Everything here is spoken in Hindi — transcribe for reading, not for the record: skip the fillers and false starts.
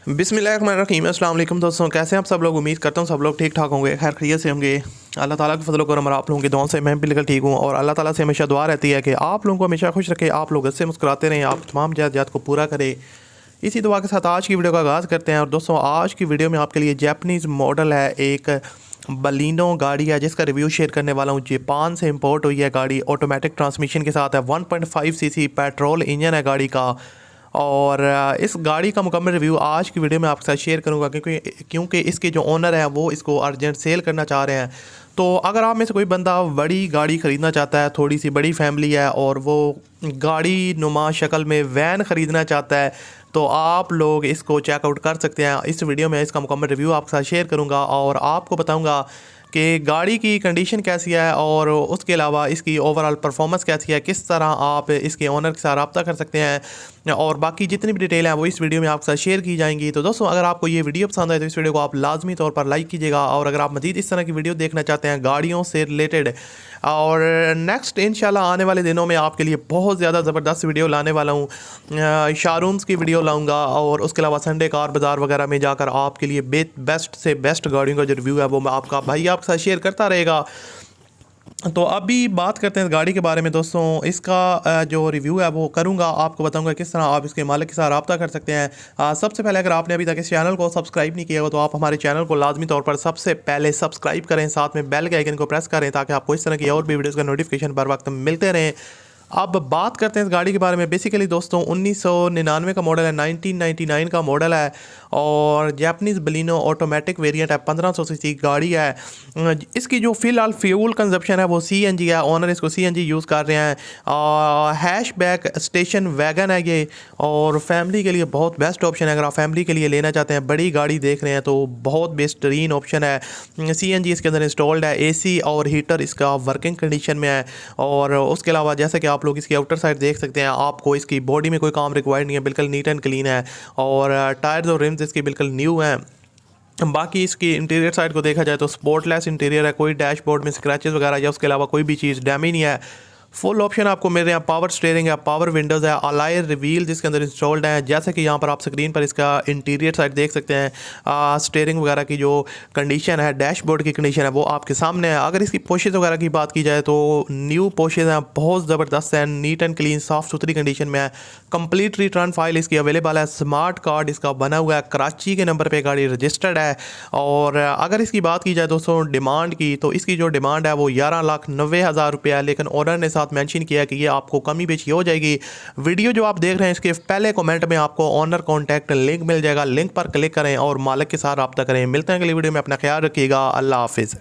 बिस्मिल्लाहिर्रहमानिर्रहीम। अस्सलाम वालेकुम दोस्तों, कैसे हैं आप सब लोग। उम्मीद करता हूँ सब लोग ठीक ठाक होंगे, खैर खैरियत से होंगे। अल्लाह ताला के फजल करम और आप लोगों की दुआओं से मैं बिल्कुल ठीक हूँ। और अल्लाह ताला से हमेशा दुआ रहती है कि आप लोगों को हमेशा खुश रखे, आप लोग इससे मुस्कुराते रहें, आप तमाम जात को पूरा करें। इसी दुआ के साथ आज की वीडियो का आगाज़ करते हैं। और दोस्तों आज की वीडियो में आपके लिए जैपनीज़ मॉडल है, एक बलिनो गाड़ी है जिसका रिव्यू शेयर करने वाला हूँ। जापान से इंपोर्ट हुई है गाड़ी, ऑटोमेटिक ट्रांसमिशन के साथ है, 1.5 सीसी पेट्रोल इंजन है गाड़ी का। और इस गाड़ी का मुकम्मल रिव्यू आज की वीडियो में आपके साथ शेयर करूंगा, क्योंकि इसके जो ओनर हैं वो इसको अर्जेंट सेल करना चाह रहे हैं। तो अगर आप में से कोई बंदा बड़ी गाड़ी ख़रीदना चाहता है, थोड़ी सी बड़ी फैमिली है और वो गाड़ी नुमा शक्ल में वैन ख़रीदना चाहता है, तो आप लोग इसको चेकआउट कर सकते हैं। इस वीडियो में इसका मुकम्मल रिव्यू आपके साथ शेयर करूँगा और आपको बताऊँगा कि गाड़ी की कंडीशन कैसी है और उसके अलावा इसकी ओवरऑल परफॉर्मेंस कैसी है, किस तरह आप इसके ओनर के साथ रब्ता कर सकते हैं, और बाकी जितनी भी डिटेल है वो इस वीडियो में आपके साथ शेयर की जाएंगी। तो दोस्तों अगर आपको ये वीडियो पसंद आए तो इस वीडियो को आप लाजमी तौर पर लाइक कीजिएगा। और अगर आप मज़ीद इस तरह की वीडियो देखना चाहते हैं गाड़ियों से रिलेटेड, और नेक्स्ट इंशाल्लाह आने वाले दिनों में आपके लिए बहुत ज़्यादा ज़बरदस्त वीडियो लाने वाला हूँ। शोरूम्स की वीडियो लाऊंगा और उसके अलावा संडे कार बाज़ार वगैरह में जाकर आपके लिए बेस्ट से बेस्ट गाड़ियों का जो रिव्यू है वो मैं आपका भाई आपके साथ शेयर करता रहेगा। तो अभी बात करते हैं इस गाड़ी के बारे में। दोस्तों इसका जो रिव्यू है वो करूंगा, आपको बताऊंगा किस तरह आप इसके मालिक के साथ रब्ता कर सकते हैं। सबसे पहले अगर आपने अभी तक इस चैनल को सब्सक्राइब नहीं किया हो तो आप हमारे चैनल को लाजमी तौर पर सबसे पहले सब्सक्राइब करें, साथ में बेल के आइकन को प्रेस करें ताकि आपको इस तरह की और भी वीडियोज़ का नोटिफिकेशन बर वक्त मिलते रहें। अब बात करते हैं इस गाड़ी के बारे में। बेसिकली दोस्तों 1999 का मॉडल है, 1999 का मॉडल है और जापानीज़ बलिनो ऑटोमेटिक वेरिएंट है, 1500 सीसी गाड़ी है। इसकी जो फ़िलहाल फ्यूल कंजप्शन है वो सीएनजी है, ओनर इसको सीएनजी यूज़ कर रहे हैं। हैशबैक स्टेशन वैगन है ये, और फैमिली के लिए बहुत बेस्ट ऑप्शन है। अगर आप फैमिली के लिए लेना चाहते हैं, बड़ी गाड़ी देख रहे हैं तो बहुत बेहतरीन ऑप्शन है। सीएनजी इसके अंदर इंस्टॉल्ड है, एसी और हीटर इसका वर्किंग कंडीशन में है। और उसके अलावा जैसे कि आप लोग इसकी आउटर साइड देख सकते हैं, आपको इसकी बॉडी में कोई काम रिक्वायर्ड नहीं है, बिल्कुल नीट एंड क्लीन है। और टायर्स और रिम्स इसकी बिल्कुल न्यू हैं। बाकी इसकी इंटीरियर साइड को देखा जाए तो स्पोर्टलेस इंटीरियर है, कोई डैशबोर्ड में स्क्रैचेस वगैरह या उसके अलावा कोई भी चीज़ डैमेज नहीं है। फुल ऑप्शन आपको मिल रहे हैं, पावर स्टीयरिंग है, पावर विंडोज़ है, अलॉय रिवील जिसके अंदर इंस्टॉल्ड है। जैसे कि यहाँ पर आप स्क्रीन पर इसका इंटीरियर साइड देख सकते हैं। स्टीयरिंग वगैरह की जो कंडीशन है, डैशबोर्ड की कंडीशन है वो आपके सामने है। अगर इसकी पोशेज़ वगैरह की बात की जाए तो न्यू पोशेज़ हैं, बहुत ज़बरदस्त है, नीट एंड क्लीन साफ़ सुथरी कंडीशन में है। कंप्लीट रिटर्न फाइल इसकी अवेलेबल है, स्मार्ट कार्ड इसका बना हुआ है, कराची के नंबर पर गाड़ी रजिस्टर्ड है। और अगर इसकी बात की जाए दोस्तों डिमांड की, तो इसकी जो डिमांड है वो 11,90,000 रुपये है, लेकिन ऑनर ने मेंशन किया कि ये आपको कमी बेची हो जाएगी। वीडियो जो आप देख रहे हैं इसके पहले कमेंट में आपको ऑनर कॉन्टैक्ट लिंक मिल जाएगा, लिंक पर क्लिक करें और मालिक के साथ रब्ता करें। मिलते हैं अगली वीडियो में, अपना ख्याल रखिएगा, अल्लाह हाफिज़।